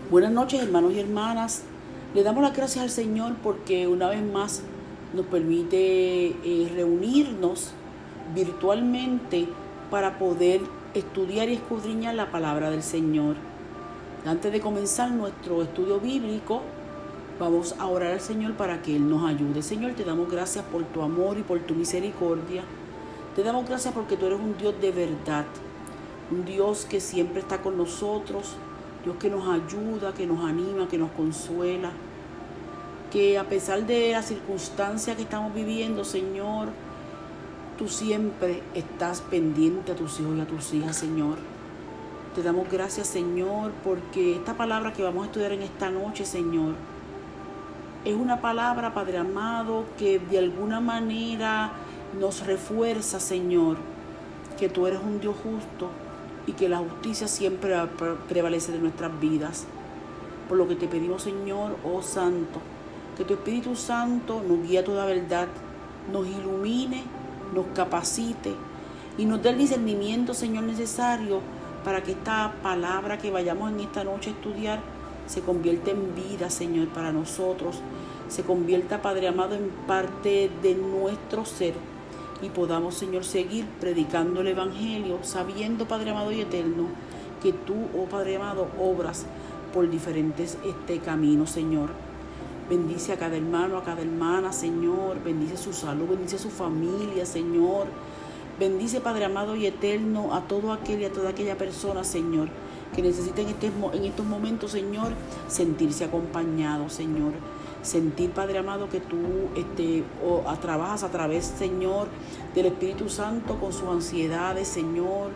Buenas noches, hermanos y hermanas. Le damos las gracias al Señor porque una vez más nos permite reunirnos virtualmente para poder estudiar y escudriñar la palabra del Señor. Antes de comenzar nuestro estudio bíblico, vamos a orar al Señor para que Él nos ayude. Señor, te damos gracias por tu amor y por tu misericordia. Te damos gracias porque tú eres un Dios de verdad, un Dios que siempre está con nosotros, Dios que nos ayuda, que nos anima, que nos consuela, que a pesar de las circunstancias que estamos viviendo, Señor, tú siempre estás pendiente a tus hijos y a tus hijas, Señor. Te damos gracias, Señor, porque esta palabra que vamos a estudiar en esta noche, Señor, es una palabra, Padre amado, que de alguna manera nos refuerza, Señor, que tú eres un Dios justo y que la justicia siempre va a prevalecer en nuestras vidas. Por lo que te pedimos, Señor, oh Santo, que tu Espíritu Santo nos guíe a toda verdad, nos ilumine, nos capacite y nos dé el discernimiento, Señor, necesario para que esta palabra que vayamos en esta noche a estudiar se convierta en vida, Señor, para nosotros, se convierta, Padre amado, en parte de nuestro ser y podamos, Señor, seguir predicando el Evangelio, sabiendo, Padre amado y eterno, que tú, oh Padre amado, obras por diferentes caminos, Señor. Bendice a cada hermano, a cada hermana, Señor. Bendice su salud, bendice su familia, Señor. Bendice, Padre amado y eterno, a todo aquel y a toda aquella persona, Señor, que necesita en estos momentos, Señor, sentirse acompañado, Señor. Sentir, Padre amado, que tú trabajas a través, Señor, del Espíritu Santo con sus ansiedades, Señor,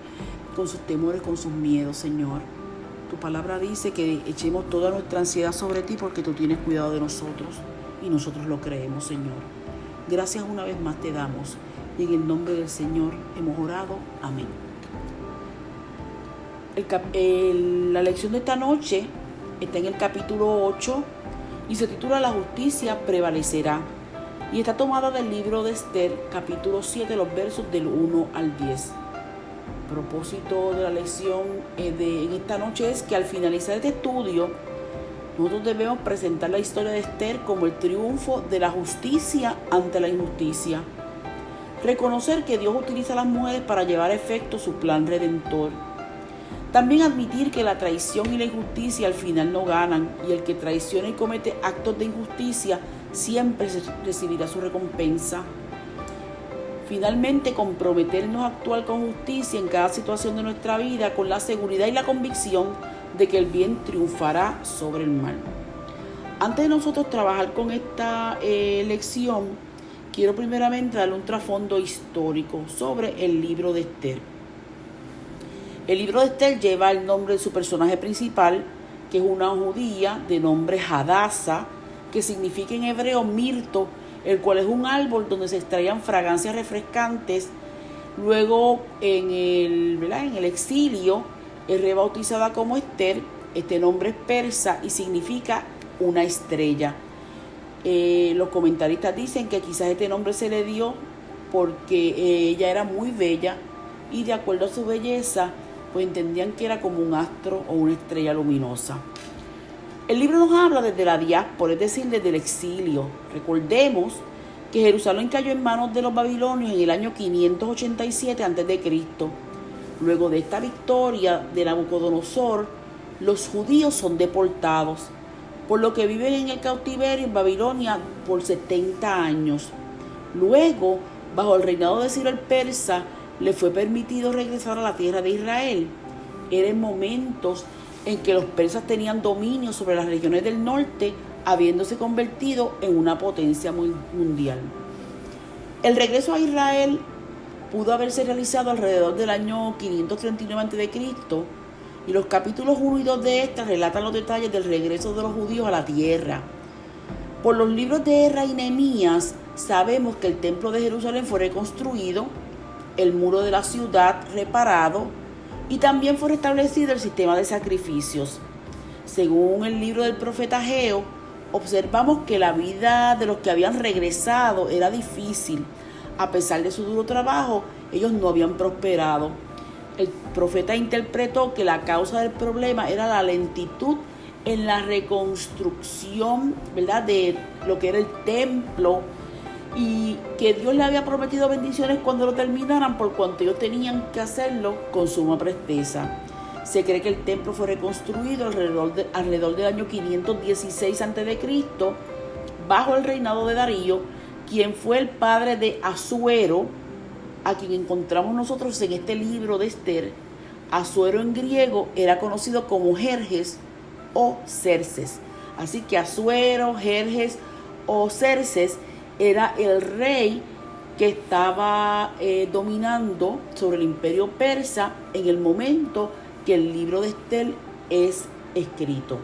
con sus temores, con sus miedos, Señor. Tu palabra dice que echemos toda nuestra ansiedad sobre ti porque tú tienes cuidado de nosotros y nosotros lo creemos, Señor. Gracias una vez más te damos y en el nombre del Señor hemos orado. Amén. La lección de esta noche está en el capítulo 8 y se titula La justicia prevalecerá y está tomada del libro de Esther, capítulo 7, los versos del 1 al 10. El propósito de la lección en esta noche es que al finalizar este estudio nosotros debemos presentar la historia de Esther como el triunfo de la justicia ante la injusticia. Reconocer que Dios utiliza a las mujeres para llevar a efecto su plan redentor. También admitir que la traición y la injusticia al final no ganan y el que traiciona y comete actos de injusticia siempre recibirá su recompensa. Finalmente, comprometernos a actuar con justicia en cada situación de nuestra vida con la seguridad y la convicción de que el bien triunfará sobre el mal. Antes de nosotros trabajar con esta lección, quiero primeramente darle un trasfondo histórico sobre el libro de Esther. El libro de Esther lleva el nombre de su personaje principal, que es una judía de nombre Hadasa, que significa en hebreo mirto, el cual es un árbol donde se extraían fragancias refrescantes. Luego, en el exilio, es rebautizada como Esther. Este nombre es persa y significa una estrella. Los comentaristas dicen que quizás este nombre se le dio porque ella era muy bella y de acuerdo a su belleza, pues entendían que era como un astro o una estrella luminosa. El libro nos habla desde la diáspora, es decir, desde el exilio. Recordemos que Jerusalén cayó en manos de los babilonios en el año 587 a.C. Luego de esta victoria de Nabucodonosor, los judíos son deportados, por lo que viven en el cautiverio en Babilonia por 70 años. Luego, bajo el reinado de Ciro el persa, le fue permitido regresar a la tierra de Israel. Eran momentos en que los persas tenían dominio sobre las regiones del norte, habiéndose convertido en una potencia mundial. El regreso a Israel pudo haberse realizado alrededor del año 539 a.C. y los capítulos 1 y 2 de esta relatan los detalles del regreso de los judíos a la tierra. Por los libros de Ezra y Nehemías sabemos que el templo de Jerusalén fue reconstruido, el muro de la ciudad reparado y también fue restablecido el sistema de sacrificios. Según el libro del profeta Ageo, observamos que la vida de los que habían regresado era difícil. A pesar de su duro trabajo, ellos no habían prosperado. El profeta interpretó que la causa del problema era la lentitud en la reconstrucción, ¿verdad?, de lo que era el templo, y que Dios le había prometido bendiciones cuando lo terminaran, por cuanto ellos tenían que hacerlo con suma presteza. Se cree que el templo fue reconstruido alrededor del año 516 a.C., bajo el reinado de Darío, quien fue el padre de Asuero, a quien encontramos nosotros en este libro de Esther. Asuero en griego era conocido como Jerjes o Xerxes. Así que Asuero, Jerjes o Xerxes era el rey que estaba dominando sobre el imperio persa en el momento que el libro de Esther es escrito.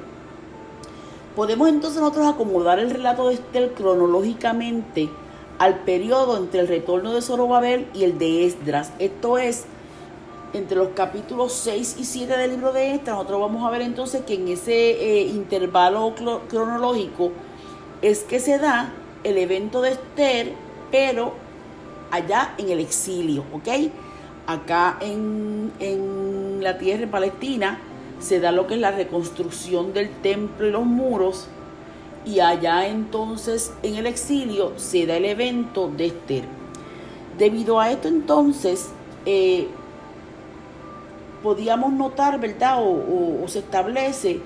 Podemos entonces nosotros acomodar el relato de Esther cronológicamente al periodo entre el retorno de Zorobabel y el de Esdras. Esto es, entre los capítulos 6 y 7 del libro de Esdras. Nosotros vamos a ver entonces que en ese intervalo cronológico es que se da el evento de Esther, pero allá en el exilio, ¿ok? Acá en la tierra de Palestina se da lo que es la reconstrucción del templo y los muros, y allá entonces en el exilio se da el evento de Esther. Debido a esto entonces podíamos notar, ¿verdad?, o se establece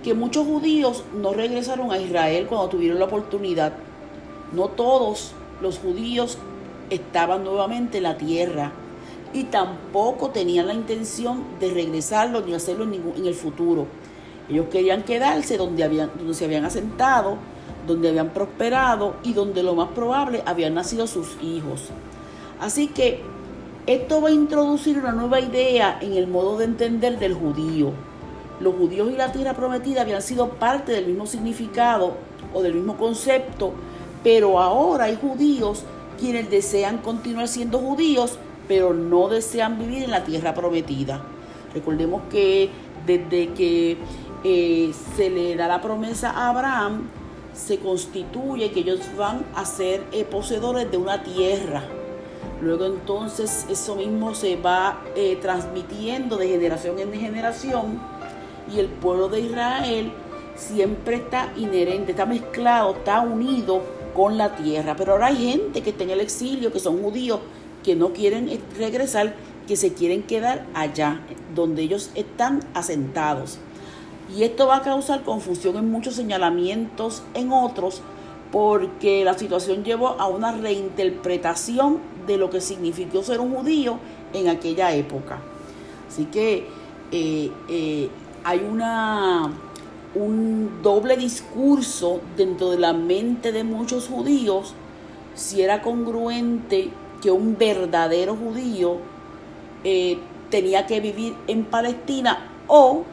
que muchos judíos no regresaron a Israel cuando tuvieron la oportunidad. No todos los judíos estaban nuevamente en la tierra, y tampoco tenían la intención de regresarlo ni hacerlo en el futuro. Ellos querían quedarse donde se habían asentado, donde habían prosperado y donde lo más probable habían nacido sus hijos. Así que esto va a introducir una nueva idea en el modo de entender del judío. Los judíos y la tierra prometida habían sido parte del mismo significado o del mismo concepto, pero ahora hay judíos quienes desean continuar siendo judíos, pero no desean vivir en la tierra prometida. Recordemos que desde que se le da la promesa a Abraham, se constituye que ellos van a ser poseedores de una tierra. Luego entonces eso mismo se va transmitiendo de generación en generación, y el pueblo de Israel siempre está inherente, está mezclado, está unido con la tierra. Pero ahora hay gente que está en el exilio, que son judíos, que no quieren regresar, que se quieren quedar allá donde ellos están asentados. Y esto va a causar confusión en muchos, señalamientos en otros, porque la situación llevó a una reinterpretación de lo que significó ser un judío en aquella época. Así que hay un doble discurso dentro de la mente de muchos judíos, si era congruente que un verdadero judío tenía que vivir en Palestina, o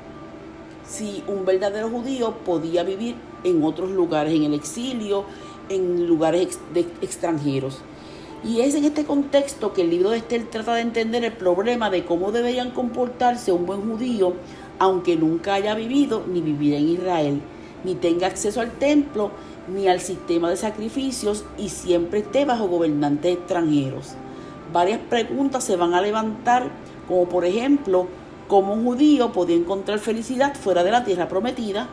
si un verdadero judío podía vivir en otros lugares, en el exilio, en lugares extranjeros. Y es en este contexto que el libro de Esther trata de entender el problema de cómo deberían comportarse un buen judío, aunque nunca haya vivido ni viviera en Israel, ni tenga acceso al templo ni al sistema de sacrificios, y siempre esté bajo gobernantes extranjeros. Varias preguntas se van a levantar, como por ejemplo, ¿cómo un judío podía encontrar felicidad fuera de la tierra prometida?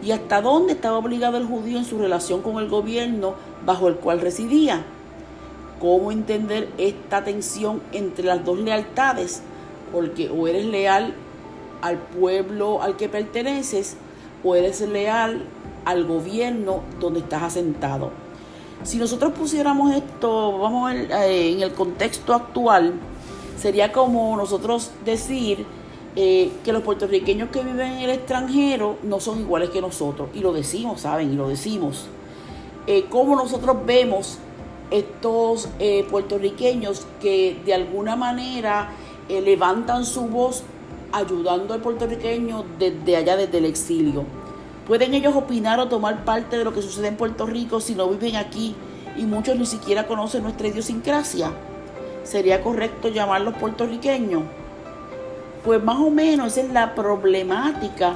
¿Y hasta dónde estaba obligado el judío en su relación con el gobierno bajo el cual residía? ¿Cómo entender esta tensión entre las dos lealtades? Porque o eres leal al pueblo al que perteneces, o eres leal al gobierno donde estás asentado. Si nosotros pusiéramos esto, vamos a ver, en el contexto actual, sería como nosotros decir que los puertorriqueños que viven en el extranjero no son iguales que nosotros. Y lo decimos, ¿saben? Y lo decimos. Cómo nosotros vemos estos puertorriqueños que de alguna manera levantan su voz ayudando al puertorriqueño desde allá, desde el exilio. ¿Pueden ellos opinar o tomar parte de lo que sucede en Puerto Rico si no viven aquí y muchos ni siquiera conocen nuestra idiosincrasia? ¿Sería correcto llamarlos puertorriqueños? Pues más o menos esa es la problemática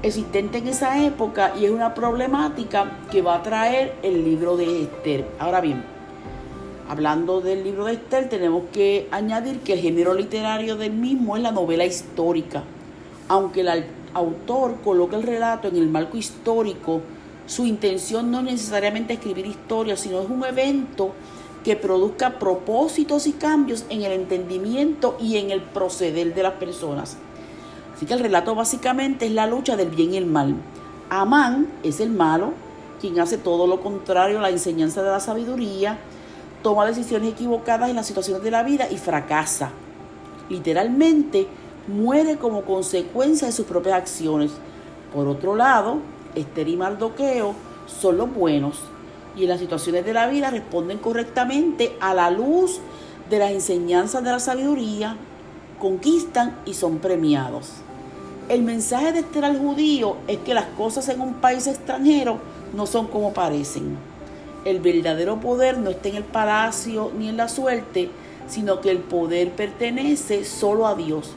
existente en esa época, y es una problemática que va a traer el libro de Esther. Ahora bien, hablando del libro de Esther, tenemos que añadir que el género literario del mismo es la novela histórica, aunque autor coloca el relato en el marco histórico, su intención no es necesariamente escribir historia, sino es un evento que produzca propósitos y cambios en el entendimiento y en el proceder de las personas. Así que el relato básicamente es la lucha del bien y el mal. Amán es el malo, quien hace todo lo contrario a la enseñanza de la sabiduría, toma decisiones equivocadas en las situaciones de la vida y fracasa. Literalmente, muere como consecuencia de sus propias acciones. Por otro lado, Ester y Mardoqueo son los buenos y en las situaciones de la vida responden correctamente a la luz de las enseñanzas de la sabiduría, conquistan y son premiados. El mensaje de Ester al judío es que las cosas en un país extranjero no son como parecen. El verdadero poder no está en el palacio ni en la suerte, sino que el poder pertenece solo a Dios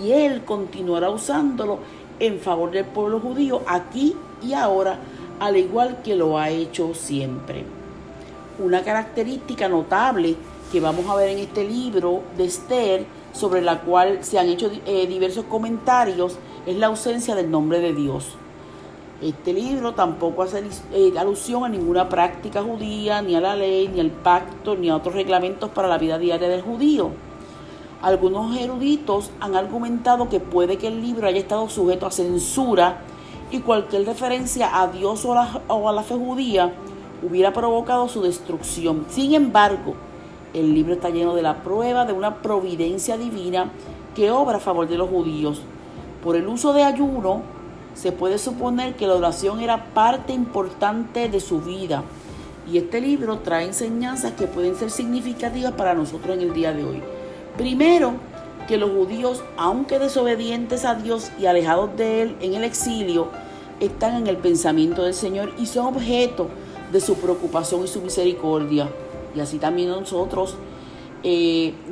y Él continuará usándolo en favor del pueblo judío aquí y ahora, al igual que lo ha hecho siempre. Una característica notable que vamos a ver en este libro de Ester, sobre la cual se han hecho diversos comentarios, es la ausencia del nombre de Dios. Este libro tampoco hace alusión a ninguna práctica judía, ni a la ley, ni al pacto, ni a otros reglamentos para la vida diaria del judío. Algunos eruditos han argumentado que puede que el libro haya estado sujeto a censura y cualquier referencia a Dios o a la fe judía hubiera provocado su destrucción. Sin embargo, el libro está lleno de la prueba de una providencia divina que obra a favor de los judíos. Por el uso de ayuno, se puede suponer que la oración era parte importante de su vida. Y este libro trae enseñanzas que pueden ser significativas para nosotros en el día de hoy. Primero, que los judíos, aunque desobedientes a Dios y alejados de Él en el exilio, están en el pensamiento del Señor y son objeto de su preocupación y su misericordia. Y así también nosotros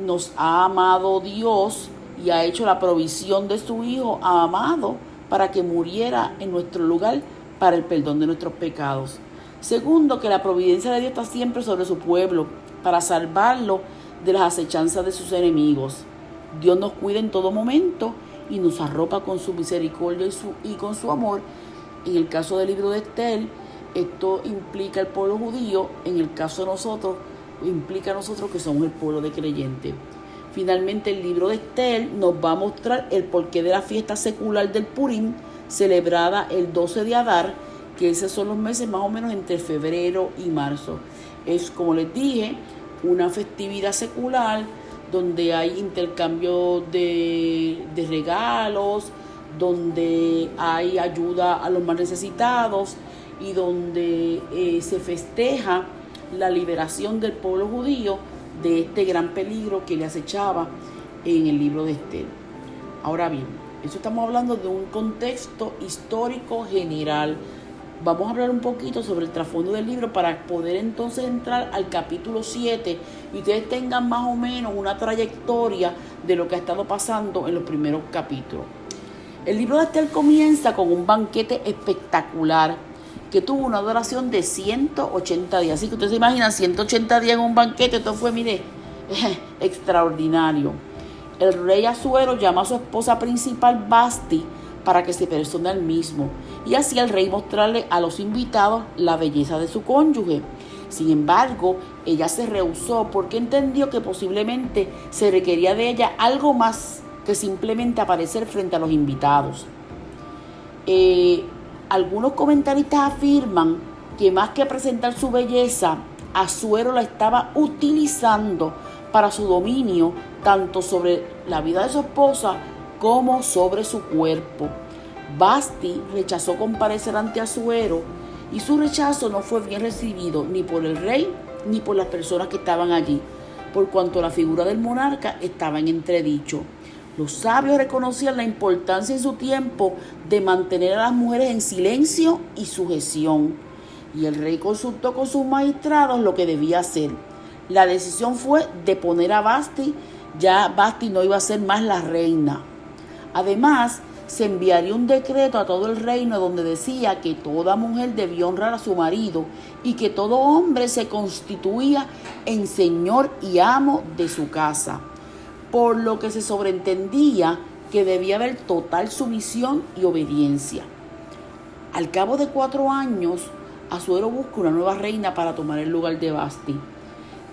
nos ha amado Dios y ha hecho la provisión de su Hijo amado para que muriera en nuestro lugar para el perdón de nuestros pecados. Segundo, que la providencia de Dios está siempre sobre su pueblo para salvarlo de las acechanzas de sus enemigos. Dios nos cuida en todo momento y nos arropa con su misericordia y con su amor. En el caso del libro de Ester, esto implica al pueblo judío. En el caso de nosotros, implica a nosotros que somos el pueblo de creyentes. Finalmente, el libro de Ester nos va a mostrar el porqué de la fiesta secular del Purim, celebrada el 12 de Adar, que esos son los meses más o menos entre febrero y marzo. Es, como les dije, una festividad secular donde hay intercambio de regalos, donde hay ayuda a los más necesitados y donde se festeja la liberación del pueblo judío de este gran peligro que le acechaba en el libro de Ester. Ahora bien, eso estamos hablando de un contexto histórico general. Vamos a hablar un poquito sobre el trasfondo del libro para poder entonces entrar al capítulo 7 y ustedes tengan más o menos una trayectoria de lo que ha estado pasando en los primeros capítulos. El libro de Ester comienza con un banquete espectacular que tuvo una duración de 180 días. Así que ustedes se imaginan 180 días en un banquete. Esto fue, mire, extraordinario. El rey Asuero llama a su esposa principal Vasti para que se persone al mismo y así el rey mostrarle a los invitados la belleza de su cónyuge. Sin embargo, ella se rehusó porque entendió que posiblemente se requería de ella algo más que simplemente aparecer frente a los invitados. Algunos comentaristas afirman que más que presentar su belleza, Asuero la estaba utilizando para su dominio tanto sobre la vida de su esposa como sobre su cuerpo. Vasti rechazó comparecer ante Asuero y su rechazo no fue bien recibido ni por el rey ni por las personas que estaban allí, por cuanto la figura del monarca estaba en entredicho. Los sabios reconocían la importancia en su tiempo de mantener a las mujeres en silencio y sujeción, y el rey consultó con sus magistrados lo que debía hacer. La decisión fue de poner a Vasti. Ya Vasti no iba a ser más la reina. Además, se enviaría un decreto a todo el reino donde decía que toda mujer debía honrar a su marido y que todo hombre se constituía en señor y amo de su casa, por lo que se sobreentendía que debía haber total sumisión y obediencia. Al cabo de 4 años, Asuero busca una nueva reina para tomar el lugar de Vasti.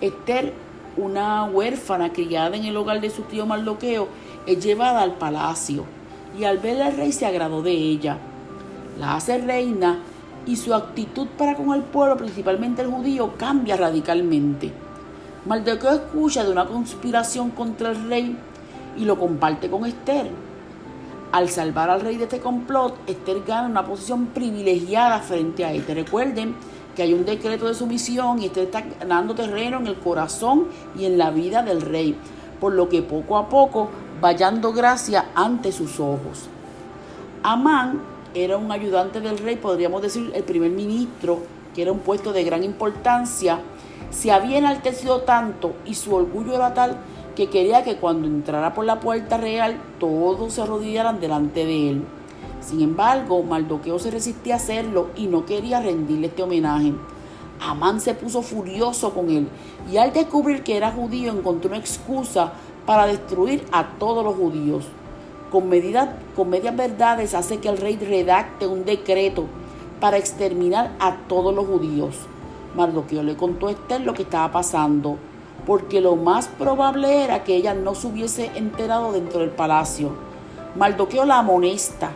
Ester, una huérfana criada en el hogar de su tío Mardoqueo, es llevada al palacio y al verla el rey se agradó de ella. La hace reina y su actitud para con el pueblo, principalmente el judío, cambia radicalmente. Mardoqueo escucha de una conspiración contra el rey y lo comparte con Ester. Al salvar al rey de este complot, Ester gana una posición privilegiada frente a este. Recuerden que hay un decreto de sumisión y Ester está ganando terreno en el corazón y en la vida del rey, por lo que poco a poco va hallando gracia ante sus ojos. Amán era un ayudante del rey, podríamos decir el primer ministro, que era un puesto de gran importancia. Se había enaltecido tanto y su orgullo era tal que quería que cuando entrara por la puerta real todos se arrodillaran delante de él. Sin embargo, Mardoqueo se resistía a hacerlo y no quería rendirle este homenaje. Amán se puso furioso con él y al descubrir que era judío encontró una excusa para destruir a todos los judíos. Con medias verdades hace que el rey redacte un decreto para exterminar a todos los judíos. Mardoqueo le contó a Ester lo que estaba pasando, porque lo más probable era que ella no se hubiese enterado dentro del palacio. Mardoqueo la amonesta,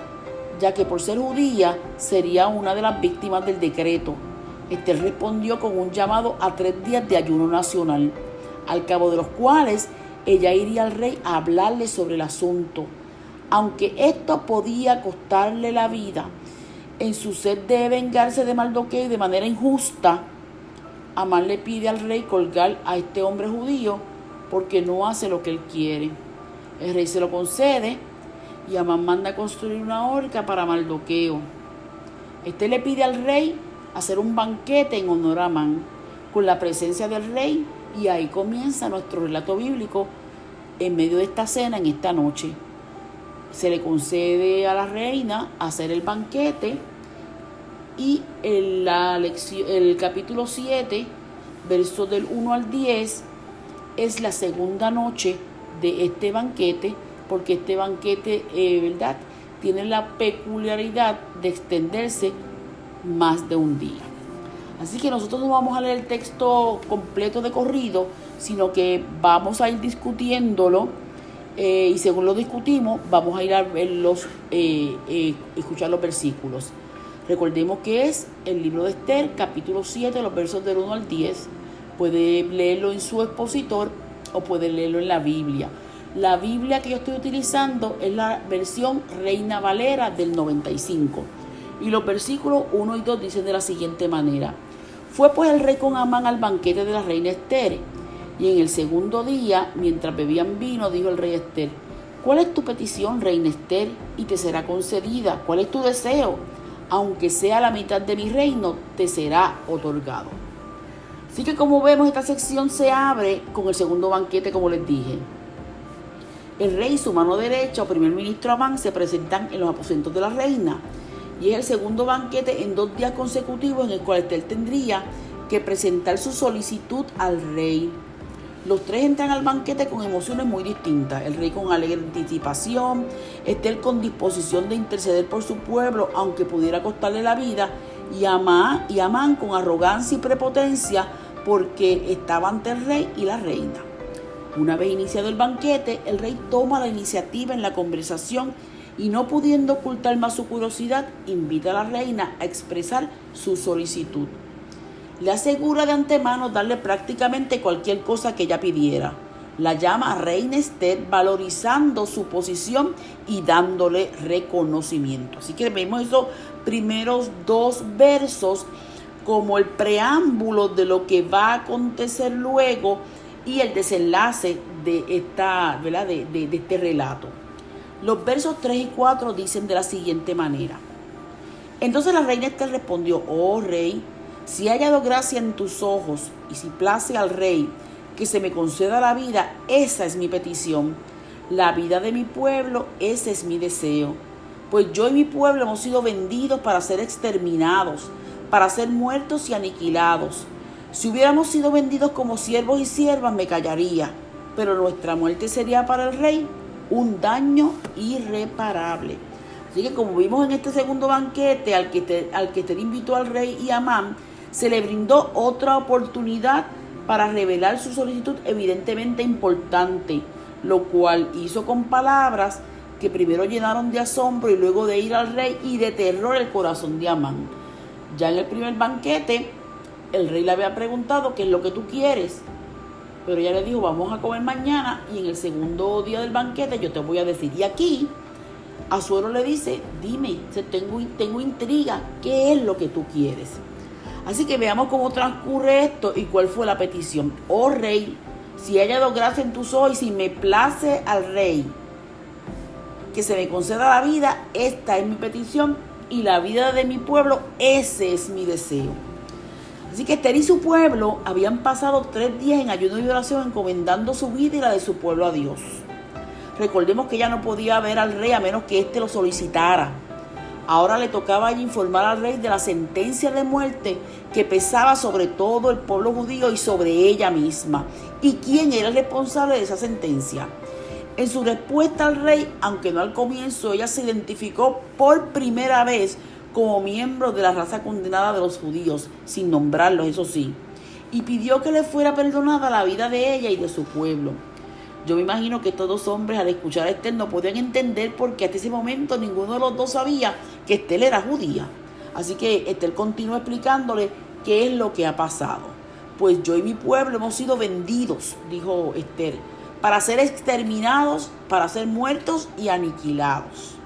ya que por ser judía sería una de las víctimas del decreto. Ester respondió con un llamado a 3 días de ayuno nacional, al cabo de los cuales ella iría al rey a hablarle sobre el asunto. Aunque esto podía costarle la vida, en su sed de vengarse de Mardoqueo y de manera injusta, Amán le pide al rey colgar a este hombre judío porque no hace lo que él quiere. El rey se lo concede y Amán manda a construir una horca para Mardoqueo. Este le pide al rey hacer un banquete en honor a Amán, con la presencia del rey, y ahí comienza nuestro relato bíblico en medio de esta cena, en esta noche. Se le concede a la reina hacer el banquete. Y el capítulo 7, versos del 1 al 10, es la segunda noche de este banquete, porque este banquete, ¿verdad?, tiene la peculiaridad de extenderse más de un día. Así que nosotros no vamos a leer el texto completo de corrido, sino que vamos a ir discutiéndolo, y según lo discutimos, vamos a ir a verlos, escuchar los versículos. Recordemos que es el libro de Ester, capítulo 7, los versos del 1 al 10. Puede leerlo en su expositor o puede leerlo en la Biblia. La Biblia que yo estoy utilizando es la versión Reina Valera del 95. Y los versículos 1 y 2 dicen de la siguiente manera: Fue pues el rey con Amán al banquete de la reina Ester. Y en el segundo día, mientras bebían vino, dijo el rey a Ester: ¿Cuál es tu petición, reina Ester? Y te será concedida. ¿Cuál es tu deseo? Aunque sea la mitad de mi reino, te será otorgado. Así que, como vemos, esta sección se abre con el segundo banquete, como les dije. El rey y su mano derecha o primer ministro Amán se presentan en los aposentos de la reina. Y es el segundo banquete en 2 días consecutivos en el cual Ester tendría que presentar su solicitud al rey. Los 3 entran al banquete con emociones muy distintas. El rey con alegre anticipación, Ester con disposición de interceder por su pueblo, aunque pudiera costarle la vida, y Amán con arrogancia y prepotencia, porque estaba ante el rey y la reina. Una vez iniciado el banquete, el rey toma la iniciativa en la conversación y, no pudiendo ocultar más su curiosidad, invita a la reina a expresar su solicitud. Le asegura de antemano darle prácticamente cualquier cosa que ella pidiera. La llama reina Ester, valorizando su posición y dándole reconocimiento. Así que vemos esos primeros 2 versos como el preámbulo de lo que va a acontecer luego y el desenlace de este relato. Los versos 3 y 4 dicen de la siguiente manera: Entonces la reina Ester respondió: Oh rey, si he hallado gracia en tus ojos y si place al rey que se me conceda la vida, esa es mi petición. La vida de mi pueblo, ese es mi deseo. Pues yo y mi pueblo hemos sido vendidos para ser exterminados, para ser muertos y aniquilados. Si hubiéramos sido vendidos como siervos y siervas, me callaría, pero nuestra muerte sería para el rey un daño irreparable. Así que como vimos en este segundo banquete al que Esther invitó al rey y a Amán, se le brindó otra oportunidad para revelar su solicitud evidentemente importante, lo cual hizo con palabras que primero llenaron de asombro y luego de ira al rey y de terror el corazón de Amán. Ya en el primer banquete, el rey le había preguntado qué es lo que tú quieres, pero ella le dijo vamos a comer mañana y en el segundo día del banquete yo te voy a decir. Y aquí Asuero le dice, dime, tengo intriga, ¿qué es lo que tú quieres? Así que veamos cómo transcurre esto y cuál fue la petición. Oh rey, si he hallado gracia en tus ojos y si me place al rey que se me conceda la vida, esta es mi petición y la vida de mi pueblo, ese es mi deseo. Así que Esther y su pueblo habían pasado 3 días en ayuno y oración encomendando su vida y la de su pueblo a Dios. Recordemos que ella no podía ver al rey a menos que éste lo solicitara. Ahora le tocaba informar al rey de la sentencia de muerte que pesaba sobre todo el pueblo judío y sobre ella misma, y quién era el responsable de esa sentencia. En su respuesta al rey, aunque no al comienzo, ella se identificó por primera vez como miembro de la raza condenada de los judíos, sin nombrarlos, eso sí, y pidió que le fuera perdonada la vida de ella y de su pueblo. Yo me imagino que todos los hombres al escuchar a Esther no podían entender porque hasta ese momento ninguno de los dos sabía que Esther era judía. Así que Esther continuó explicándole qué es lo que ha pasado. Pues yo y mi pueblo hemos sido vendidos, dijo Esther, para ser exterminados, para ser muertos y aniquilados.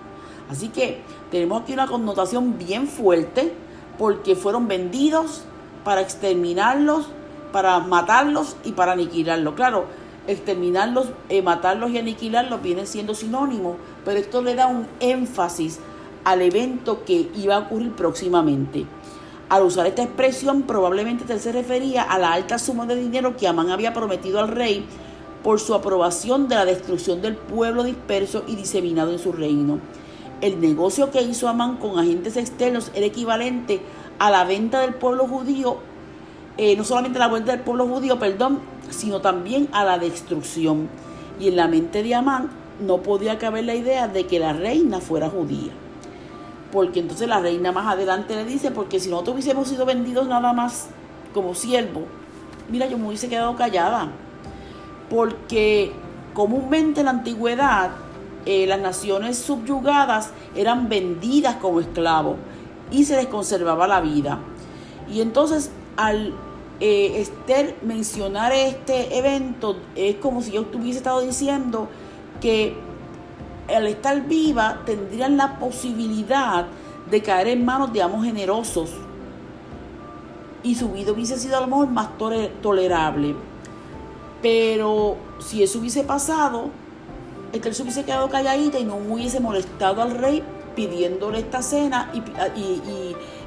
Así que tenemos aquí una connotación bien fuerte porque fueron vendidos para exterminarlos, para matarlos y para aniquilarlos. Claro, exterminarlos, matarlos y aniquilarlos viene siendo sinónimo, pero esto le da un énfasis al evento que iba a ocurrir próximamente. Al usar esta expresión, probablemente él se refería a la alta suma de dinero que Amán había prometido al rey por su aprobación de la destrucción del pueblo disperso y diseminado en su reino. El negocio que hizo Amán con agentes externos era equivalente a la venta del pueblo judío, no solamente a la venta del pueblo judío, sino también a la destrucción. Y en la mente de Amán no podía caber la idea de que la reina fuera judía. Porque entonces la reina más adelante le dice, porque si nosotros hubiésemos sido vendidos nada más como siervos, mira, yo me hubiese quedado callada. Porque comúnmente en la antigüedad las naciones subyugadas eran vendidas como esclavos y se les conservaba la vida. Y entonces al Esther mencionar este evento es como si yo hubiese estado diciendo que al estar viva tendrían la posibilidad de caer en manos de amos generosos y su vida hubiese sido a lo mejor más tolerable. Pero si eso hubiese pasado, Esther se hubiese quedado calladita y no hubiese molestado al rey pidiéndole esta cena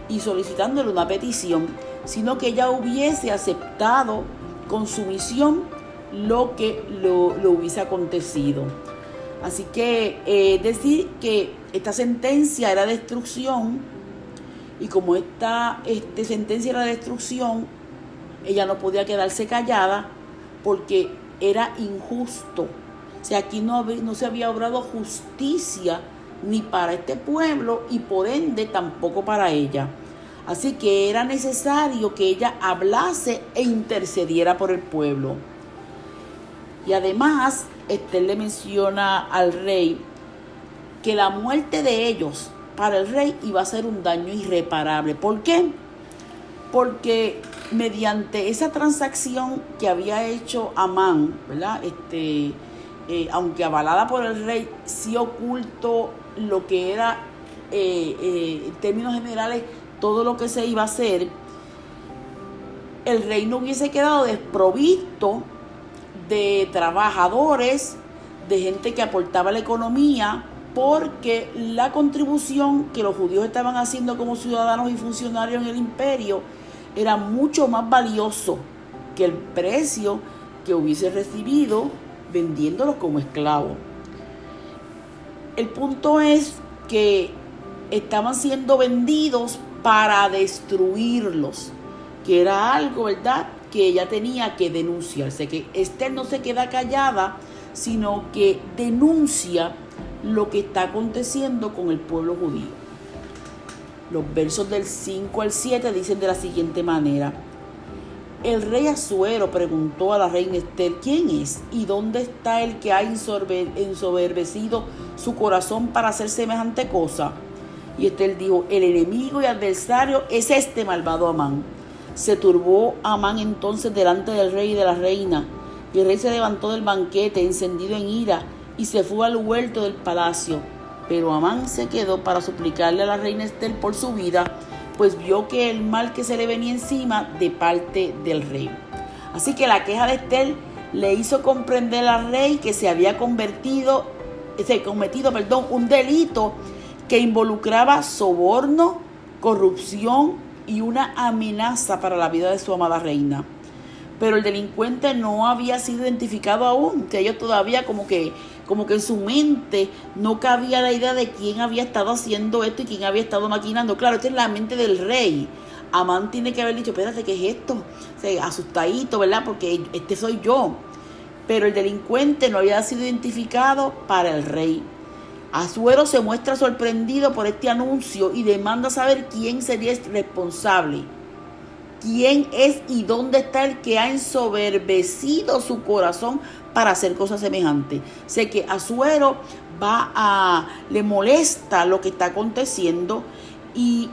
y solicitándole una petición, sino que ella hubiese aceptado con sumisión lo que lo hubiese acontecido. Así que decir que esta sentencia era destrucción, y como esta sentencia era destrucción, ella no podía quedarse callada porque era injusto. O sea, aquí no se había obrado justicia ni para este pueblo y por ende tampoco para ella. Así que era necesario que ella hablase e intercediera por el pueblo. Y además, Esther le menciona al rey que la muerte de ellos para el rey iba a ser un daño irreparable. ¿Por qué? Porque mediante esa transacción que había hecho Amán, ¿verdad? Aunque avalada por el rey, sí oculto lo que era, en términos generales, todo lo que se iba a hacer, el rey no hubiese quedado desprovisto de trabajadores, de gente que aportaba a la economía, porque la contribución que los judíos estaban haciendo como ciudadanos y funcionarios en el imperio era mucho más valioso que el precio que hubiese recibido vendiéndolos como esclavos. El punto es que estaban siendo vendidos para destruirlos, que era algo, ¿verdad?, que ella tenía que denunciarse, que Esther no se queda callada, sino que denuncia lo que está aconteciendo con el pueblo judío. Los versos del 5 al 7 dicen de la siguiente manera: el rey Asuero preguntó a la reina Ester: ¿quién es y dónde está el que ha ensoberbecido su corazón para hacer semejante cosa? Y Ester dijo: el enemigo y adversario es este malvado Amán. Se turbó Amán entonces delante del rey y de la reina, y el rey se levantó del banquete encendido en ira y se fue al huerto del palacio. Pero Amán se quedó para suplicarle a la reina Ester por su vida, pues vio que el mal que se le venía encima de parte del rey. Así que la queja de Ester le hizo comprender al rey que se había cometido un delito que involucraba soborno, corrupción y una amenaza para la vida de su amada reina. Pero el delincuente no había sido identificado aún, que ellos todavía como que en su mente no cabía la idea de quién había estado haciendo esto y quién había estado maquinando. Claro, esto es la mente del rey. Amán tiene que haber dicho: espérate, ¿qué es esto? O sea, asustadito, ¿verdad? Porque este soy yo. Pero el delincuente no había sido identificado para el rey. Asuero se muestra sorprendido por este anuncio y demanda saber quién sería el responsable. ¿Quién es y dónde está el que ha ensoberbecido su corazón para hacer cosas semejantes? Sé que Asuero le molesta lo que está aconteciendo y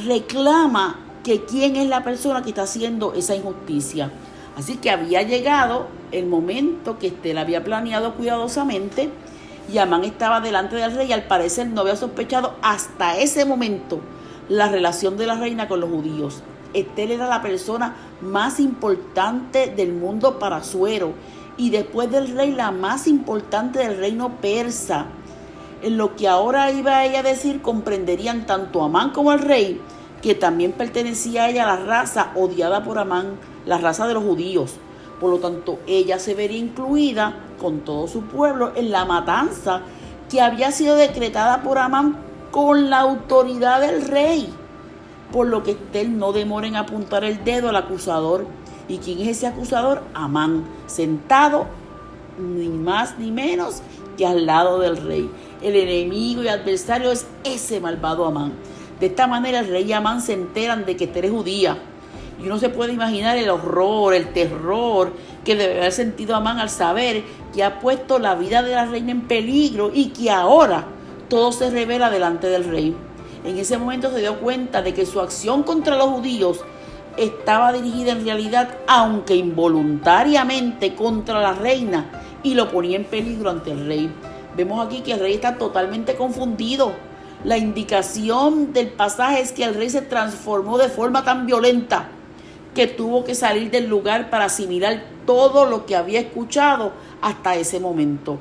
reclama que quién es la persona que está haciendo esa injusticia. Así que había llegado el momento que Ester había planeado cuidadosamente, y Amán estaba delante del rey y al parecer no había sospechado hasta ese momento la relación de la reina con los judíos. Ester era la persona más importante del mundo para Asuero y después del rey la más importante del reino persa. En lo que ahora iba ella a decir comprenderían tanto Amán como el rey que también pertenecía a ella la raza odiada por Amán, la raza de los judíos. Por lo tanto, ella se vería incluida con todo su pueblo en la matanza que había sido decretada por Amán con la autoridad del rey. Por lo que Ester no demora en apuntar el dedo al acusador. ¿Y quién es ese acusador? Amán, sentado ni más ni menos que al lado del rey. El enemigo y adversario es ese malvado Amán. De esta manera el rey y Amán se enteran de que Ester es judía. Y uno se puede imaginar el horror, el terror que debe haber sentido Amán al saber que ha puesto la vida de la reina en peligro y que ahora todo se revela delante del rey. En ese momento se dio cuenta de que su acción contra los judíos estaba dirigida en realidad, aunque involuntariamente, contra la reina y lo ponía en peligro ante el rey. Vemos aquí que el rey está totalmente confundido. La indicación del pasaje es que el rey se transformó de forma tan violenta que tuvo que salir del lugar para asimilar todo lo que había escuchado hasta ese momento.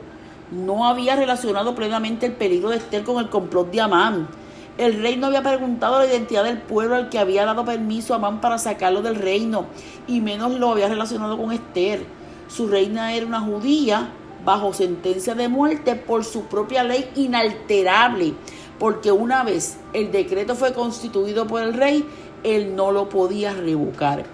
No había relacionado plenamente el peligro de Ester con el complot de Amán. El rey no había preguntado la identidad del pueblo al que había dado permiso a Amán para sacarlo del reino, y menos lo había relacionado con Ester. Su reina era una judía bajo sentencia de muerte por su propia ley inalterable, porque una vez el decreto fue constituido por el rey, él no lo podía revocar.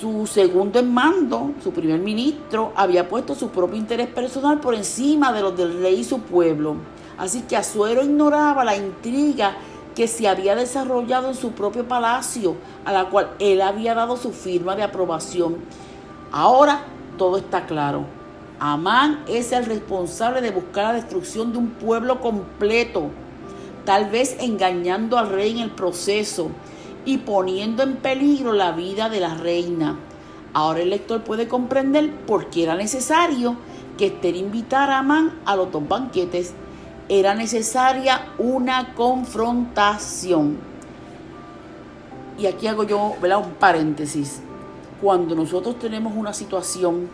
Su segundo en mando, su primer ministro, había puesto su propio interés personal por encima de los del rey y su pueblo. Así que Asuero ignoraba la intriga que se había desarrollado en su propio palacio, a la cual él había dado su firma de aprobación. Ahora todo está claro. Amán es el responsable de buscar la destrucción de un pueblo completo, tal vez engañando al rey en el proceso y poniendo en peligro la vida de la reina. Ahora el lector puede comprender por qué era necesario que Ester invitara a Amán a los dos banquetes. Era necesaria una confrontación. Y aquí hago yo, ¿verdad?, un paréntesis. Cuando nosotros tenemos una situación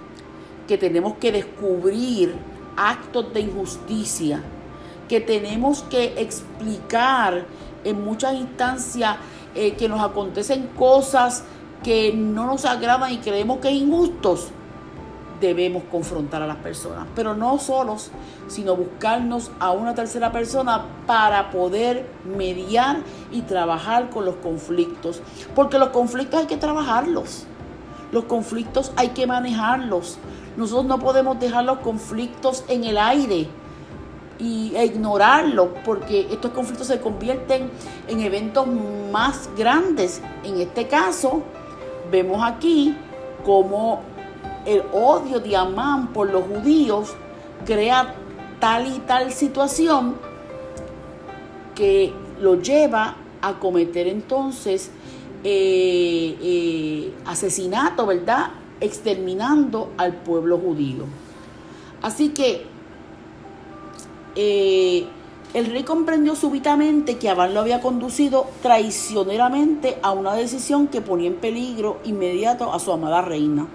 que tenemos que descubrir actos de injusticia, que tenemos que explicar en muchas instancias que nos acontecen cosas que no nos agradan y creemos que es injustos, debemos confrontar a las personas, pero no solos, sino buscarnos a una tercera persona para poder mediar y trabajar con los conflictos, porque los conflictos hay que trabajarlos, los conflictos hay que manejarlos, Nosotros no podemos dejar los conflictos en el aire e ignorarlos, porque estos conflictos se convierten en eventos más grandes. En este caso, vemos aquí cómo el odio de Amán por los judíos crea tal y tal situación que lo lleva a cometer entonces asesinato, ¿verdad? Exterminando al pueblo judío. Así que el rey comprendió súbitamente que Amán lo había conducido traicioneramente a una decisión que ponía en peligro inmediato a su amada reina.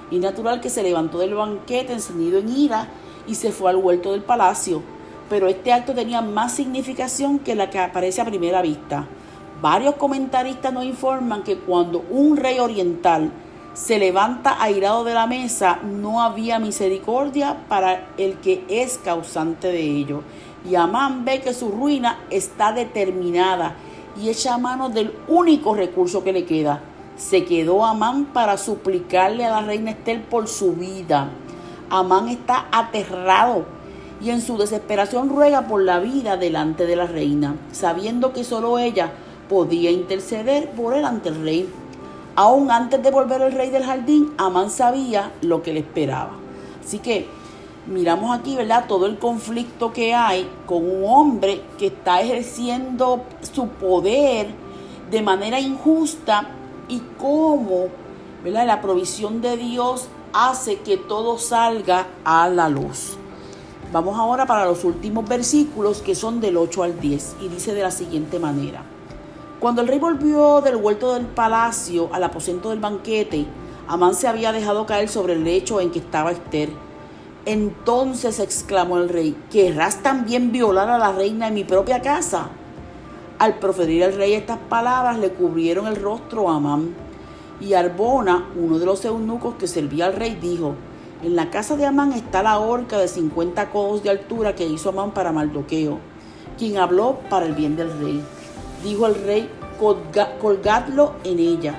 Y es natural que se levantó del banquete encendido en ira y se fue al huerto del palacio. Pero este acto tenía más significación que la que aparece a primera vista. Varios comentaristas nos informan que cuando un rey oriental se levanta airado de la mesa, no había misericordia para el que es causante de ello. Y Amán ve que su ruina está determinada y echa mano del único recurso que le queda. Se quedó Amán para suplicarle a la reina Ester por su vida. Amán está aterrado y en su desesperación ruega por la vida delante de la reina, sabiendo que solo ella podía interceder por él ante el rey. Aún antes de volver el rey del jardín, Amán sabía lo que le esperaba. Así que miramos aquí, ¿verdad?, todo el conflicto que hay con un hombre que está ejerciendo su poder de manera injusta y cómo, ¿verdad?, la provisión de Dios hace que todo salga a la luz. Vamos ahora para los últimos versículos, que son del 8 al 10, y dice de la siguiente manera: Cuando el rey volvió del huerto del palacio al aposento del banquete, Amán se había dejado caer sobre el lecho en que estaba Ester. Entonces exclamó el rey: ¿Querrás también violar a la reina en mi propia casa? Al proferir el rey estas palabras, le cubrieron el rostro a Amán. Y Arbona, uno de los eunucos que servía al rey, dijo: En la casa de Amán está la horca de 50 codos de altura que hizo Amán para Mardoqueo, quien habló para el bien del rey. Dijo el rey: colgadlo en ella.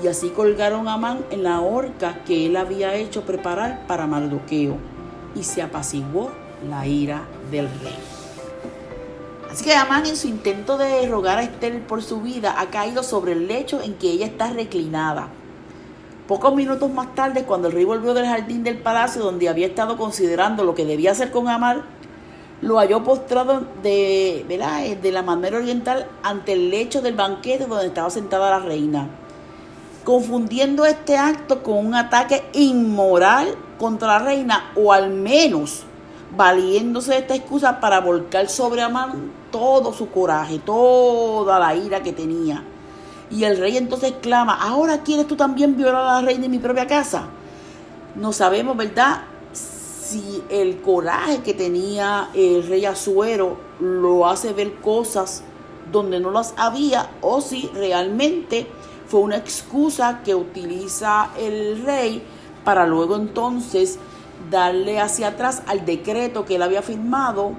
Y así colgaron a Amán en la horca que él había hecho preparar para Mardoqueo. Y se apaciguó la ira del rey. Así que Amán, en su intento de rogar a Ester por su vida, ha caído sobre el lecho en que ella está reclinada. Pocos minutos más tarde, cuando el rey volvió del jardín del palacio, donde había estado considerando lo que debía hacer con Amán, lo halló postrado de la manera oriental ante el lecho del banquete donde estaba sentada la reina, confundiendo este acto con un ataque inmoral contra la reina, o al menos valiéndose de esta excusa para volcar sobre Amán todo su coraje, toda la ira que tenía. Y el rey entonces clama: ¿Ahora quieres tú también violar a la reina en mi propia casa? No sabemos, ¿verdad?, si el coraje que tenía el rey Asuero lo hace ver cosas donde no las había, o si realmente fue una excusa que utiliza el rey para luego entonces darle hacia atrás al decreto que él había firmado,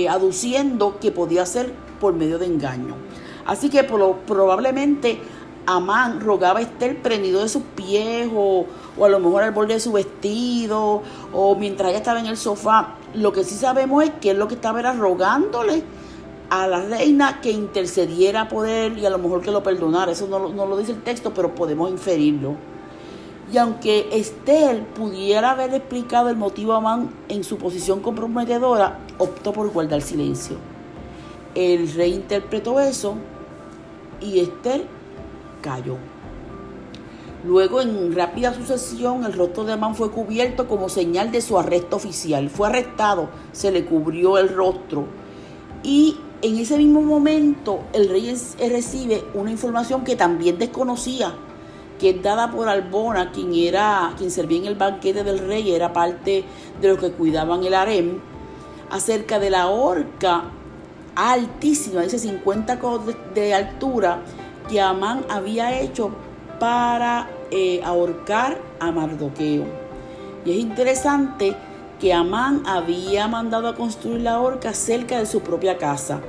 aduciendo que podía ser por medio de engaño. Así que probablemente Amán rogaba a Ester prendido de sus pies, o a lo mejor al borde de su vestido, o mientras ella estaba en el sofá. Lo que sí sabemos es que él lo que estaba era rogándole a la reina que intercediera por él y a lo mejor que lo perdonara. Eso no lo dice el texto, pero podemos inferirlo. Y aunque Ester pudiera haber explicado el motivo a Amán en su posición comprometedora, optó por guardar silencio. El rey interpretó eso y Ester cayó. Luego, en rápida sucesión, el rostro de Amán fue cubierto como señal de su arresto oficial. Fue arrestado, se le cubrió el rostro. Y en ese mismo momento, el rey recibe una información que también desconocía, que es dada por Arbona, quien servía en el banquete del rey, era parte de los que cuidaban el harem, acerca de la horca altísima, dice 50 codos de altura, que Amán había hecho para ahorcar a Mardoqueo. Y es interesante que Amán había mandado a construir la horca cerca de su propia casa.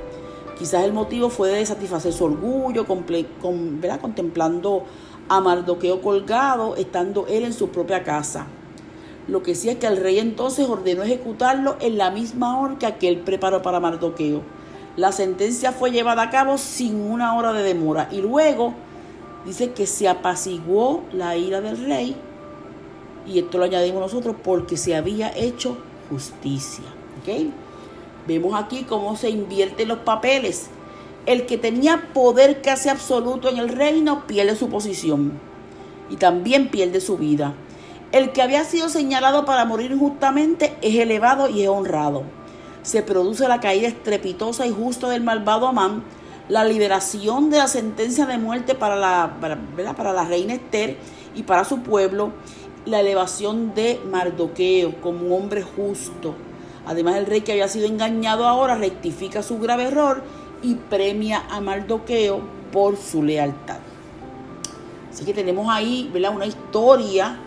Quizás el motivo fue de satisfacer su orgullo, contemplando a Mardoqueo colgado, estando él en su propia casa. Lo que sí es que el rey entonces ordenó ejecutarlo en la misma horca que él preparó para Mardoqueo. La sentencia fue llevada a cabo sin una hora de demora. Y luego dice que se apaciguó la ira del rey. Y esto lo añadimos nosotros porque se había hecho justicia. ¿Okay? Vemos aquí cómo se invierten los papeles. El que tenía poder casi absoluto en el reino pierde su posición y también pierde su vida. El que había sido señalado para morir injustamente es elevado y es honrado. Se produce la caída estrepitosa y justa del malvado Amán, la liberación de la sentencia de muerte para la reina Esther y para su pueblo, la elevación de Mardoqueo como un hombre justo. Además, el rey que había sido engañado ahora rectifica su grave error y premia a Mardoqueo por su lealtad. Así que tenemos ahí, ¿verdad?, una historia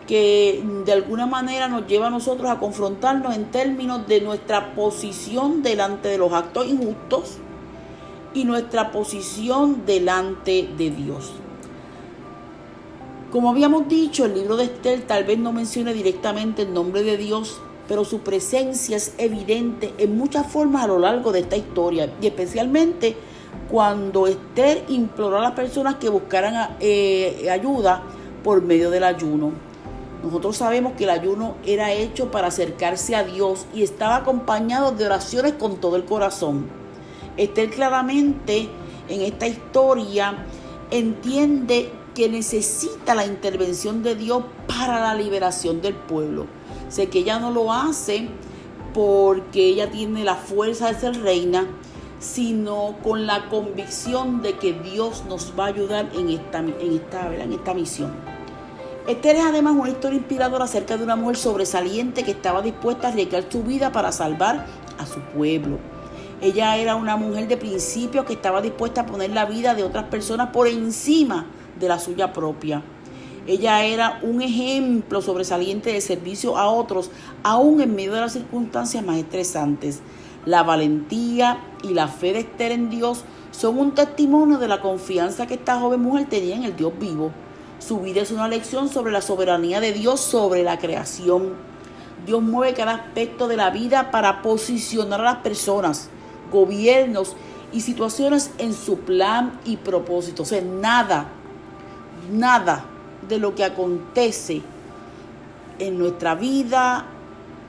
que de alguna manera nos lleva a nosotros a confrontarnos en términos de nuestra posición delante de los actos injustos y nuestra posición delante de Dios. Como habíamos dicho, el libro de Esther tal vez no mencione directamente el nombre de Dios, pero su presencia es evidente en muchas formas a lo largo de esta historia, y especialmente cuando Esther imploró a las personas que buscaran ayuda por medio del ayuno. Nosotros sabemos que el ayuno era hecho para acercarse a Dios y estaba acompañado de oraciones con todo el corazón. Esther claramente en esta historia entiende que necesita la intervención de Dios para la liberación del pueblo. Sé que ella no lo hace porque ella tiene la fuerza de ser reina, sino con la convicción de que Dios nos va a ayudar en esta misión. Esther es además una historia inspiradora acerca de una mujer sobresaliente que estaba dispuesta a arriesgar su vida para salvar a su pueblo. Ella era una mujer de principios que estaba dispuesta a poner la vida de otras personas por encima de la suya propia. Ella era un ejemplo sobresaliente de servicio a otros, aún en medio de las circunstancias más estresantes. La valentía y la fe de Esther en Dios son un testimonio de la confianza que esta joven mujer tenía en el Dios vivo. Su vida es una lección sobre la soberanía de Dios sobre la creación. Dios mueve cada aspecto de la vida para posicionar a las personas, gobiernos y situaciones en su plan y propósito. O sea, nada de lo que acontece en nuestra vida,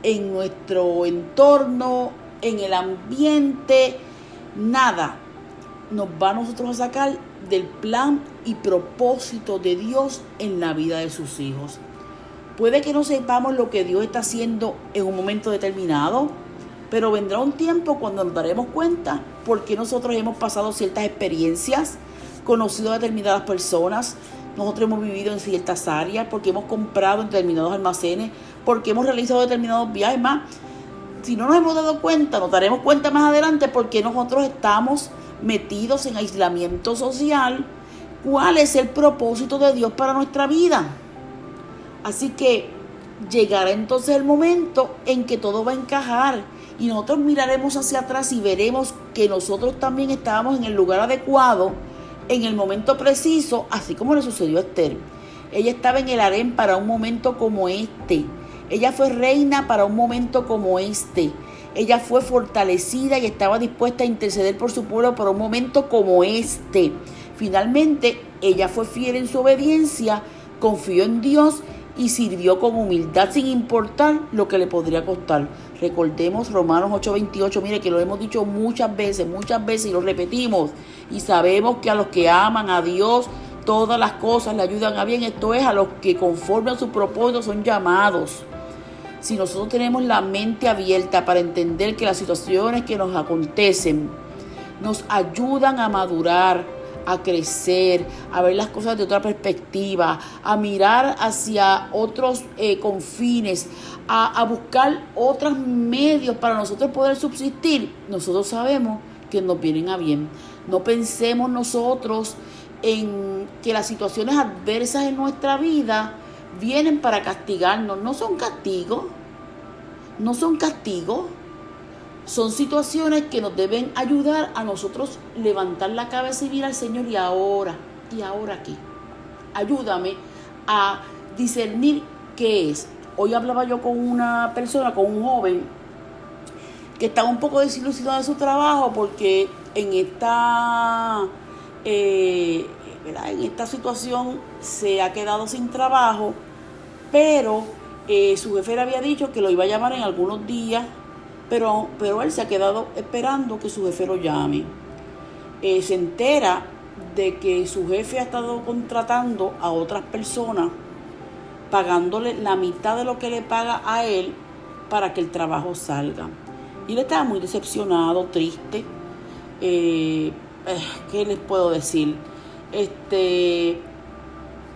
en nuestro entorno, en el ambiente, nada nos va a nosotros a sacar del plan y propósito de Dios en la vida de sus hijos. Puede que no sepamos lo que Dios está haciendo en un momento determinado, pero vendrá un tiempo cuando nos daremos cuenta porque nosotros hemos pasado ciertas experiencias, conocido a determinadas personas, nosotros hemos vivido en ciertas áreas, porque hemos comprado en determinados almacenes, porque hemos realizado determinados viajes más. Si no nos hemos dado cuenta, nos daremos cuenta más adelante porque nosotros estamos metidos en aislamiento social. ¿Cuál es el propósito de Dios para nuestra vida? Así que llegará entonces el momento en que todo va a encajar y nosotros miraremos hacia atrás y veremos que nosotros también estábamos en el lugar adecuado, en el momento preciso, así como le sucedió a Esther. Ella estaba en el harén para un momento como este. Ella fue reina para un momento como este. Ella fue fortalecida y estaba dispuesta a interceder por su pueblo para un momento como este. Finalmente, ella fue fiel en su obediencia, confió en Dios y sirvió con humildad sin importar lo que le podría costar. Recordemos Romanos 8:28, mire que lo hemos dicho muchas veces y lo repetimos. Y sabemos que a los que aman a Dios, todas las cosas le ayudan a bien. Esto es, a los que conforme a su propósito son llamados. Si nosotros tenemos la mente abierta para entender que las situaciones que nos acontecen nos ayudan a madurar, a crecer, a ver las cosas de otra perspectiva, a mirar hacia otros confines, a buscar otros medios para nosotros poder subsistir, nosotros sabemos que nos vienen a bien. No pensemos nosotros en que las situaciones adversas en nuestra vida vienen para castigarnos. No son castigos, son situaciones que nos deben ayudar a nosotros levantar la cabeza y mirar al Señor. Y ahora aquí, ayúdame a discernir qué es. hoy hablaba yo con una persona, con un joven, que estaba un poco desilusionado de su trabajo porque en ¿verdad? En esta situación se ha quedado sin trabajo, pero su jefe le había dicho que lo iba a llamar en algunos días, pero él se ha quedado esperando que su jefe lo llame. Se entera de que su jefe ha estado contratando a otras personas, pagándole la mitad de lo que le paga a él para que el trabajo salga. Y él estaba muy decepcionado, triste. ¿Qué les puedo decir?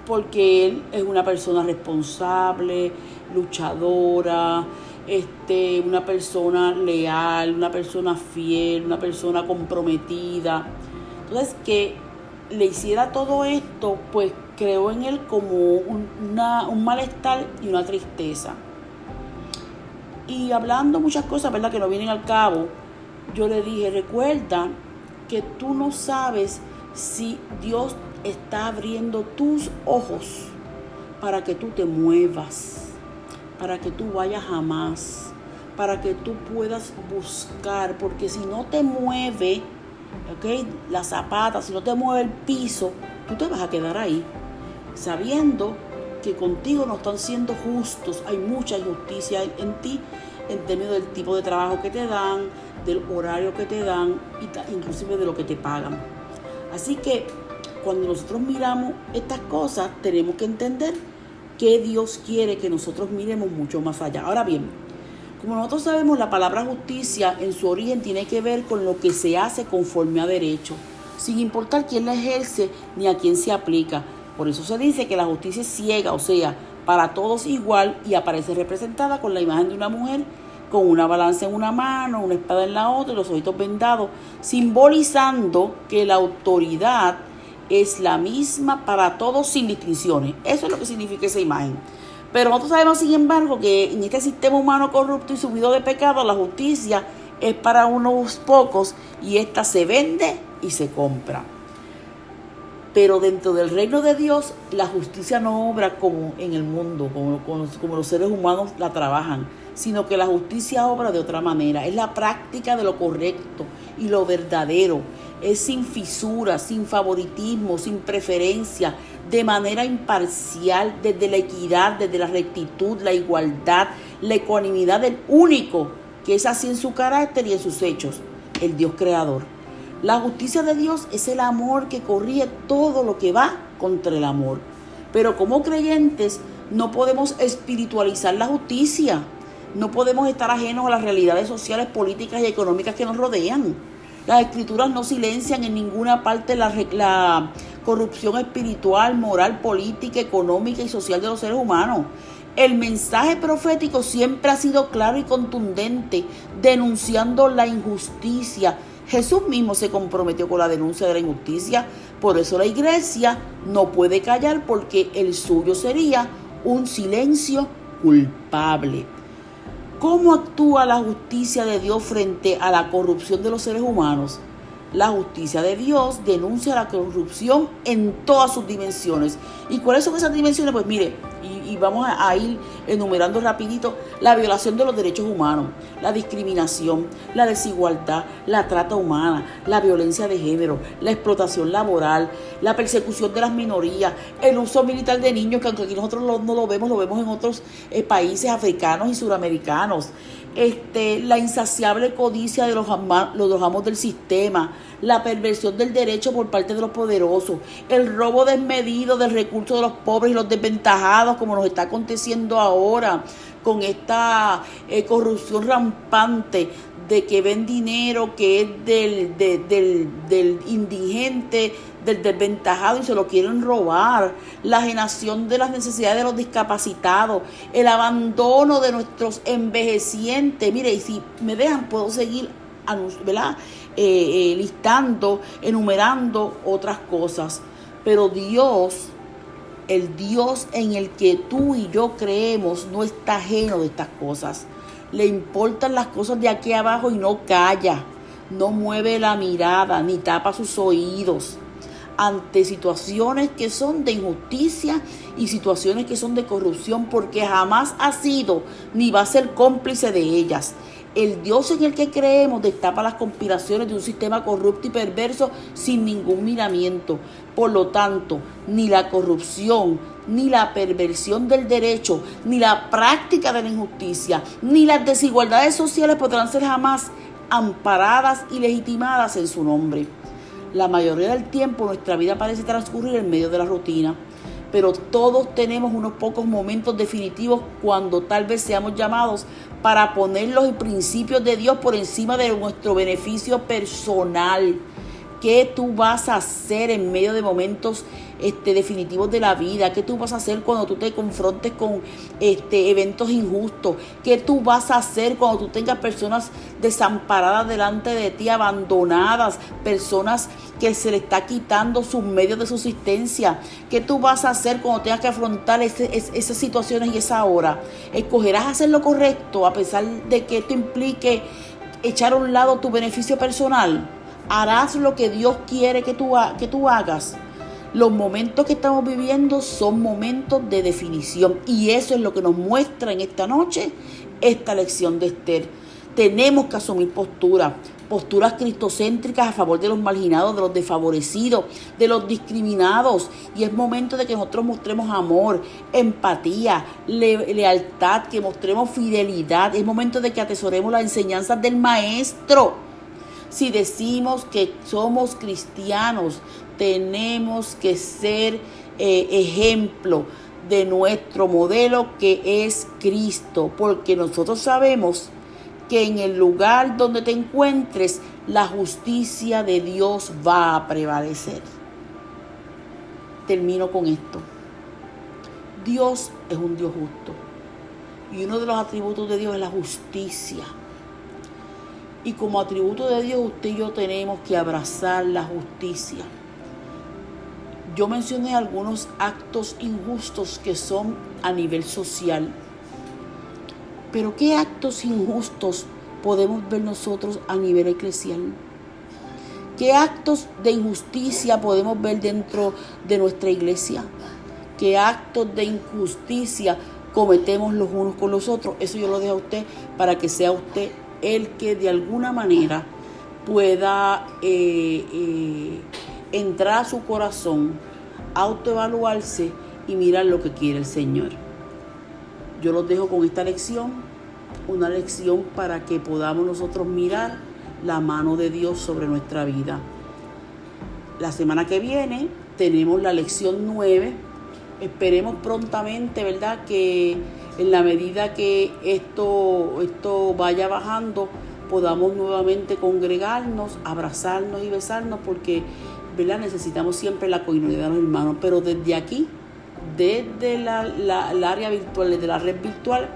Porque él es una persona responsable, luchadora, una persona leal, una persona fiel, una persona comprometida. Entonces, que le hiciera todo esto, pues creó en él como un malestar y una tristeza. Y hablando muchas cosas, ¿verdad?, que no vienen al cabo, yo le dije, recuerda que tú no sabes si Dios está abriendo tus ojos para que tú te muevas, para que tú vayas a más, para que tú puedas buscar, porque si no te mueve, la zapata, si no te mueve el piso, tú te vas a quedar ahí, sabiendo que contigo no están siendo justos. Hay mucha injusticia en ti, en términos del tipo de trabajo que te dan, del horario que te dan, inclusive de lo que te pagan. Así que cuando nosotros miramos estas cosas, tenemos que entender que Dios quiere que nosotros miremos mucho más allá. Ahora bien, como nosotros sabemos, la palabra justicia en su origen tiene que ver con lo que se hace conforme a derecho, sin importar quién la ejerce ni a quién se aplica. Por eso se dice que la justicia es ciega, o sea, para todos igual, y aparece representada con la imagen de una mujer con una balanza en una mano, una espada en la otra y los ojitos vendados, simbolizando que la autoridad es la misma para todos sin distinciones. Eso es lo que significa esa imagen. Pero nosotros sabemos, sin embargo, que en este sistema humano corrupto y subido de pecado, la justicia es para unos pocos y esta se vende y se compra. Pero dentro del reino de Dios, la justicia no obra como en el mundo, como los seres humanos la trabajan, sino que la justicia obra de otra manera. Es la práctica de lo correcto y lo verdadero. Es sin fisuras, sin favoritismo, sin preferencia, de manera imparcial, desde la equidad, desde la rectitud, la igualdad, la ecuanimidad del único que es así en su carácter y en sus hechos, el Dios creador. La justicia de Dios es el amor que corrige todo lo que va contra el amor. Pero como creyentes no podemos espiritualizar la justicia. No podemos estar ajenos a las realidades sociales, políticas y económicas que nos rodean. Las escrituras no silencian en ninguna parte la corrupción espiritual, moral, política, económica y social de los seres humanos. El mensaje profético siempre ha sido claro y contundente, denunciando la injusticia. Jesús mismo se comprometió con la denuncia de la injusticia. Por eso la iglesia no puede callar, porque el suyo sería un silencio culpable. ¿Cómo actúa la justicia de Dios frente a la corrupción de los seres humanos? La justicia de Dios denuncia la corrupción en todas sus dimensiones. ¿Y cuáles son esas dimensiones? Pues mire, y vamos a ir enumerando rapidito: la violación de los derechos humanos, la discriminación, la desigualdad, la trata humana, la violencia de género, la explotación laboral, la persecución de las minorías, el uso militar de niños, que aunque aquí nosotros no lo vemos en otros países africanos y suramericanos. La insaciable codicia de los amos del sistema, la perversión del derecho por parte de los poderosos, el robo desmedido del recurso de los pobres y los desventajados, como nos está aconteciendo ahora con esta corrupción rampante de que ven dinero que es del indigente, del desventajado, y se lo quieren robar, la ajenación de las necesidades de los discapacitados, el abandono de nuestros envejecientes. Mire, y si me dejan, puedo seguir, ¿verdad?, listando, enumerando otras cosas. Pero Dios, el Dios en el que tú y yo creemos, no está ajeno de estas cosas. Le importan las cosas de aquí abajo y no calla, no mueve la mirada ni tapa sus oídos. ante situaciones que son de injusticia y situaciones que son de corrupción, porque jamás ha sido ni va a ser cómplice de ellas. El Dios en el que creemos destapa las conspiraciones de un sistema corrupto y perverso sin ningún miramiento. Por lo tanto, ni la corrupción, ni la perversión del derecho, ni la práctica de la injusticia, ni las desigualdades sociales podrán ser jamás amparadas y legitimadas en su nombre. La mayoría del tiempo nuestra vida parece transcurrir en medio de la rutina, pero todos tenemos unos pocos momentos definitivos cuando tal vez seamos llamados para poner los principios de Dios por encima de nuestro beneficio personal. ¿Qué tú vas a hacer en medio de momentos definitivos de la vida? ¿Qué tú vas a hacer cuando tú te confrontes con eventos injustos? ¿Qué tú vas a hacer cuando tú tengas personas desamparadas delante de ti, abandonadas, personas que se le está quitando sus medios de subsistencia? ¿Qué tú vas a hacer cuando tengas que afrontar esas situaciones y esa hora? ¿Escogerás hacer lo correcto a pesar de que esto implique echar a un lado tu beneficio personal? ¿Harás lo que Dios quiere que tú hagas? Los momentos que estamos viviendo son momentos de definición, y eso es lo que nos muestra en esta noche esta lección de Esther. Tenemos que asumir posturas cristocéntricas a favor de los marginados, de los desfavorecidos, de los discriminados, y es momento de que nosotros mostremos amor, empatía, lealtad, que mostremos fidelidad. Es momento de que atesoremos las enseñanzas del Maestro. Si decimos que somos cristianos, tenemos que ser ejemplo de nuestro modelo, que es Cristo, porque nosotros sabemos que en el lugar donde te encuentres, la justicia de Dios va a prevalecer. Termino con esto. Dios es un Dios justo, y uno de los atributos de Dios es la justicia. Y como atributo de Dios, usted y yo tenemos que abrazar la justicia. Yo mencioné algunos actos injustos que son a nivel social. Pero ¿qué actos injustos podemos ver nosotros a nivel eclesial? ¿Qué actos de injusticia podemos ver dentro de nuestra iglesia? ¿Qué actos de injusticia cometemos los unos con los otros? Eso yo lo dejo a usted, para que sea usted el que de alguna manera pueda entrar a su corazón, autoevaluarse y mirar lo que quiere el Señor. Yo los dejo con esta lección, una lección para que podamos nosotros mirar la mano de Dios sobre nuestra vida. La semana que viene tenemos la lección 9. Esperemos prontamente, ¿verdad?, que en la medida que esto vaya bajando, podamos nuevamente congregarnos, abrazarnos y besarnos, porque, ¿verdad?, necesitamos siempre la coinonía de los hermanos. Pero desde aquí, desde el área virtual, desde la red virtual,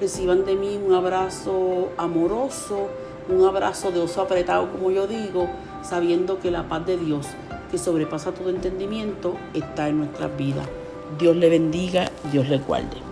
reciban de mí un abrazo amoroso, un abrazo de oso apretado, como yo digo, sabiendo que la paz de Dios, que sobrepasa todo entendimiento, está en nuestras vidas. Dios le bendiga, Dios le guarde.